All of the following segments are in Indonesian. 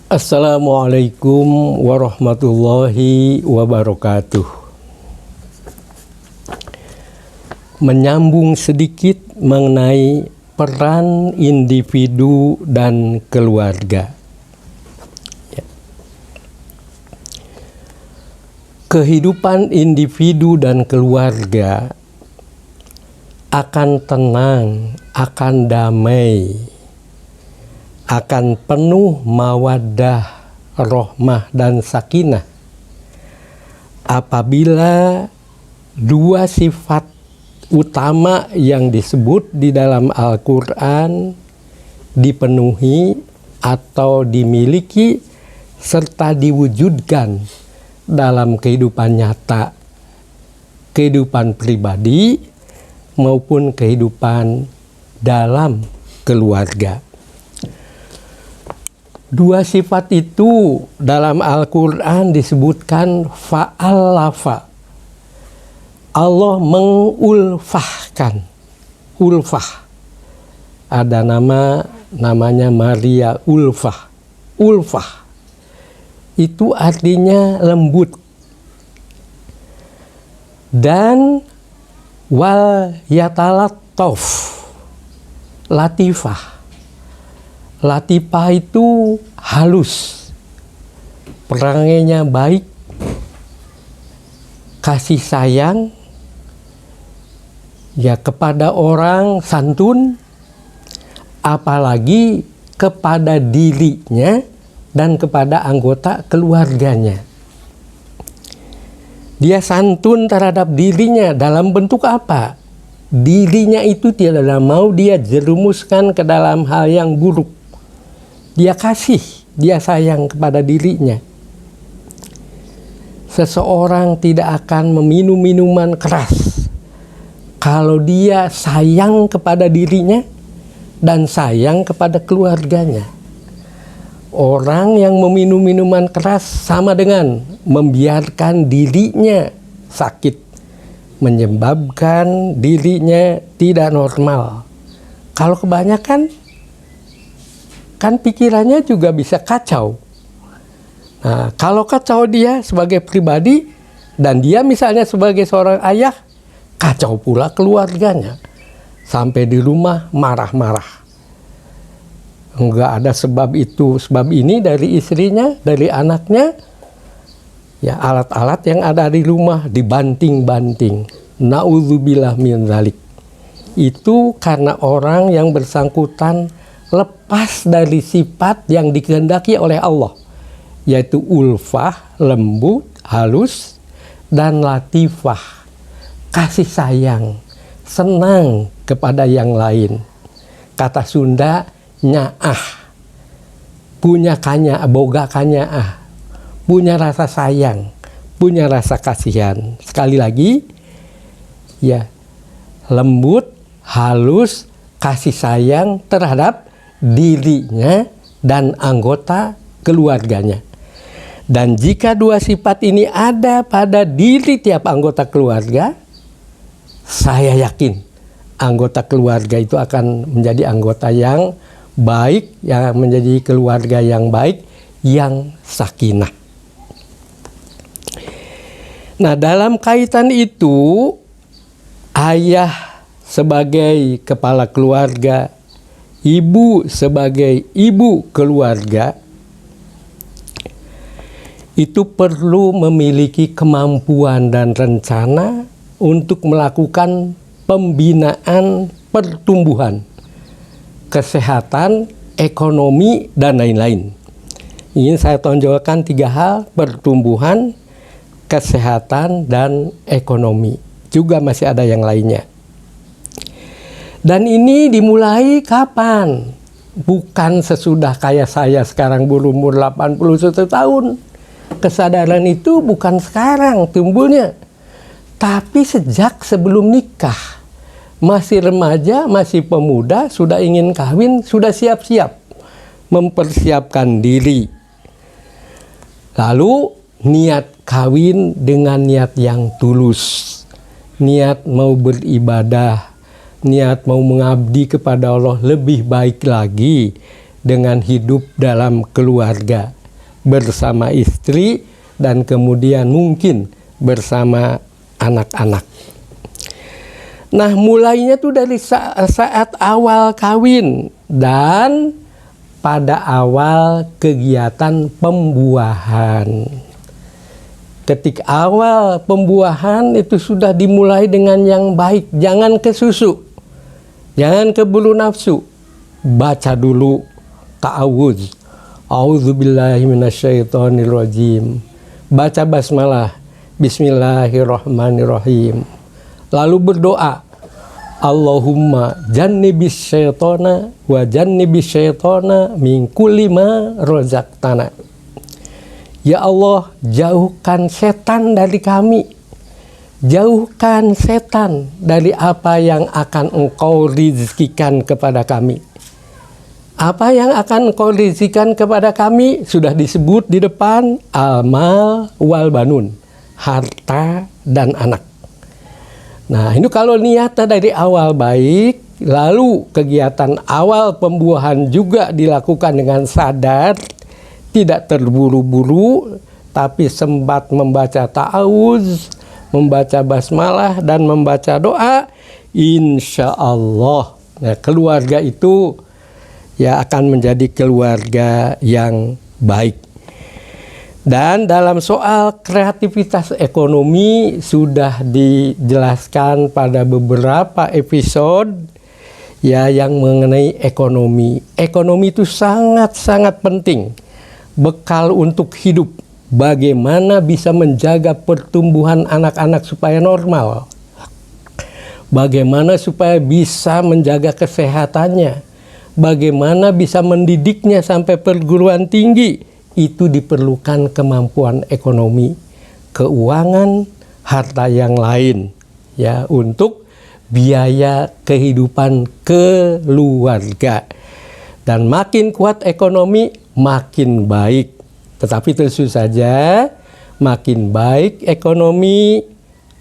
Assalamualaikum warahmatullahi wabarakatuh. Menyambung sedikit mengenai peran individu dan keluarga. Kehidupan individu dan keluarga akan tenang, akan damai, akan penuh mawaddah, rahmah, dan sakinah apabila dua sifat utama yang disebut di dalam Al-Quran dipenuhi atau dimiliki serta diwujudkan dalam kehidupan nyata, kehidupan pribadi maupun kehidupan dalam keluarga. Dua sifat itu dalam Al-Quran disebutkan fa'alafa. Allah mengulfahkan. Ulfah. Ada namanya Maria Ulfah. Ulfah. Itu artinya lembut. Dan wal yatalattaf. Latifah. Latifah itu halus, perangainya baik, kasih sayang, ya kepada orang santun, apalagi kepada dirinya dan kepada anggota keluarganya. Dia santun terhadap dirinya dalam bentuk apa? Dirinya itu tidak mau dia jerumuskan ke dalam hal yang buruk. Dia kasih, dia sayang kepada dirinya. Seseorang tidak akan meminum minuman keras kalau dia sayang kepada dirinya dan sayang kepada keluarganya. Orang yang meminum minuman keras sama dengan membiarkan dirinya sakit, menyebabkan dirinya tidak normal. Kalau kebanyakan, kan pikirannya juga bisa kacau. Nah, kalau kacau dia sebagai pribadi dan dia misalnya sebagai seorang ayah, kacau pula keluarganya. Sampai di rumah marah-marah. Enggak ada sebab itu, sebab ini dari istrinya, dari anaknya. Ya, alat-alat yang ada di rumah dibanting-banting. Na'udzubillah min dzalik. Itu karena orang yang bersangkutan lepas dari sifat yang dikehendaki oleh Allah, yaitu ulfah, lembut, halus, dan latifah, kasih sayang, senang kepada yang lain. Kata Sunda, nyaah, punya kanya, boga kanyaah, punya rasa sayang, punya rasa kasihan. Sekali lagi, ya, lembut, halus, kasih sayang terhadap dirinya dan anggota keluarganya. Dan jika dua sifat ini ada pada diri tiap anggota keluarga, saya yakin anggota keluarga itu akan menjadi anggota yang baik, yang menjadi keluarga yang baik, yang sakinah. Nah, dalam kaitan itu, ayah sebagai kepala keluarga, ibu sebagai ibu keluarga, itu perlu memiliki kemampuan dan rencana untuk melakukan pembinaan pertumbuhan, kesehatan, ekonomi, dan lain-lain. Ini saya tonjolkan 3 hal: pertumbuhan, kesehatan, dan ekonomi. Juga masih ada yang lainnya. Dan ini dimulai kapan? Bukan sesudah kayak saya sekarang berumur 81 tahun. Kesadaran itu bukan sekarang timbulnya, tapi sejak sebelum nikah. Masih remaja, masih pemuda, sudah ingin kawin, sudah siap-siap mempersiapkan diri. Lalu niat kawin dengan niat yang tulus, niat mau beribadah, niat mau mengabdi kepada Allah lebih baik lagi dengan hidup dalam keluarga. bersama istri, dan kemudian mungkin bersama anak-anak. Nah, mulainya tuh dari saat awal kawin dan pada awal kegiatan pembuahan. Ketika awal pembuahan itu sudah dimulai dengan yang baik. Jangan ke susu, jangan ke bulu nafsu. Baca dulu ta'awudz. A'udzubillahi minasyaitonirrajim. Baca basmalah. Bismillahirrahmanirrahim. Lalu berdoa. Allahumma jannibis syaitona wa jannibis syaitona min kulli ma razaqtana. Ya Allah, jauhkan setan dari kami. Jauhkan setan dari apa yang akan Engkau rizkikan kepada kami. Apa yang akan Engkau rizkikan kepada kami sudah disebut di depan, al-mal wal banun, harta dan anak. Nah, ini kalau niatnya dari awal baik, lalu kegiatan awal pembuahan juga dilakukan dengan sadar, tidak terburu-buru, tapi sempat membaca ta'awudz, membaca basmalah, dan membaca doa, insya Allah, nah, keluarga itu ya akan menjadi keluarga yang baik. Dan dalam soal kreativitas ekonomi sudah dijelaskan pada beberapa episode ya yang mengenai ekonomi. Ekonomi itu sangat-sangat penting. Bekal untuk hidup, bagaimana bisa menjaga pertumbuhan anak-anak supaya normal, bagaimana supaya bisa menjaga kesehatannya, bagaimana bisa mendidiknya sampai perguruan tinggi. Itu diperlukan kemampuan ekonomi, keuangan, harta yang lain ya untuk biaya kehidupan keluarga. Dan makin kuat ekonomi, makin baik. Tetapi tentu saja, makin baik ekonomi,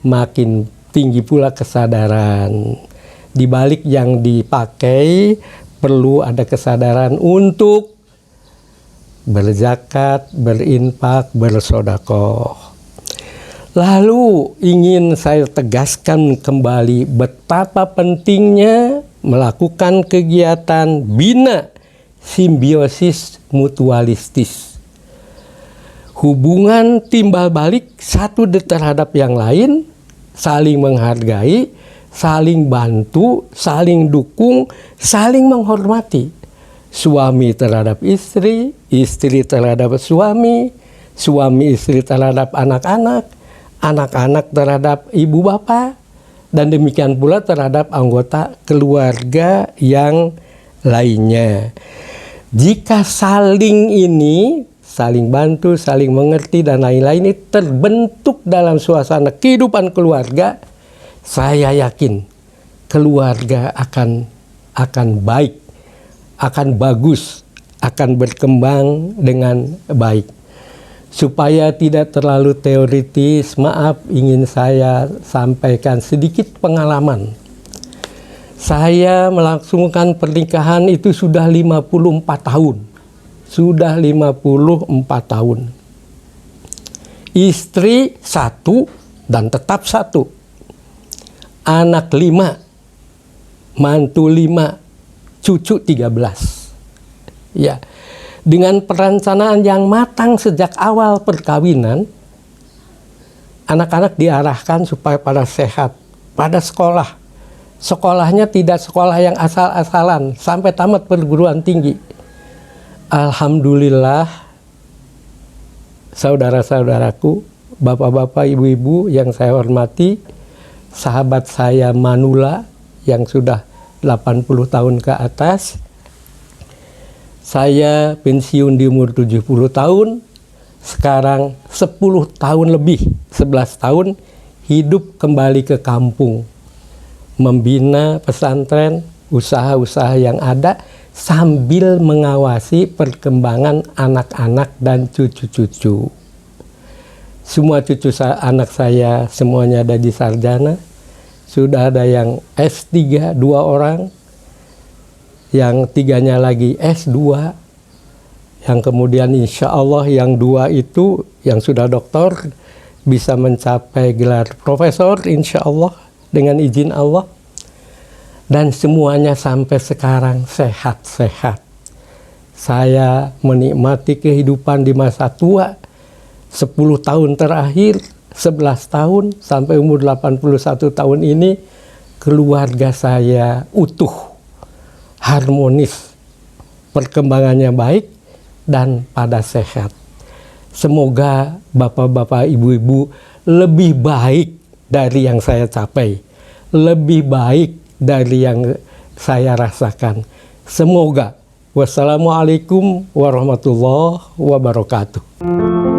makin tinggi pula kesadaran. Di balik yang dipakai, perlu ada kesadaran untuk berzakat, berinfak, bersedekah. Lalu ingin saya tegaskan kembali betapa pentingnya melakukan kegiatan bina simbiosis mutualistis. Hubungan timbal balik satu terhadap yang lain, saling menghargai, saling bantu, saling dukung, saling menghormati. Suami terhadap istri, istri terhadap suami, suami istri terhadap anak-anak, anak-anak terhadap ibu bapak, dan demikian pula terhadap anggota keluarga yang lainnya. Jika saling ini, saling bantu, saling mengerti, dan lain-lain ini terbentuk dalam suasana kehidupan keluarga, saya yakin keluarga akan baik, akan bagus, akan berkembang dengan baik. Supaya tidak terlalu teoritis, maaf, ingin saya sampaikan sedikit pengalaman. Saya melangsungkan pernikahan itu sudah 54 tahun. Sudah 54 tahun. Istri 1 dan tetap 1. Anak 5, mantu 5, cucu 13. Ya. Dengan perencanaan yang matang sejak awal perkawinan, anak-anak diarahkan supaya pada sehat, pada sekolah. Sekolahnya tidak sekolah yang asal-asalan, sampai tamat perguruan tinggi. Alhamdulillah, saudara-saudaraku, bapak-bapak, ibu-ibu yang saya hormati, sahabat saya Manula yang sudah 80 tahun ke atas, saya pensiun di umur 70 tahun, sekarang 10 tahun lebih, 11 tahun, hidup kembali ke kampung. Membina pesantren, usaha-usaha yang ada, sambil mengawasi perkembangan anak-anak dan cucu-cucu. Semua cucu anak saya semuanya ada di sarjana, sudah ada yang S3, 2 orang, yang 3-nya lagi S2, yang kemudian insya Allah yang 2 itu yang sudah doktor bisa mencapai gelar profesor insya Allah dengan izin Allah. Dan semuanya sampai sekarang sehat-sehat. Saya menikmati kehidupan di masa tua 10 tahun terakhir, 11 tahun sampai umur 81 tahun ini, keluarga saya utuh, harmonis, perkembangannya baik dan pada sehat. Semoga bapak-bapak, ibu-ibu lebih baik dari yang saya capai, lebih baik dari yang saya rasakan. Semoga. Wassalamualaikum warahmatullahi wabarakatuh.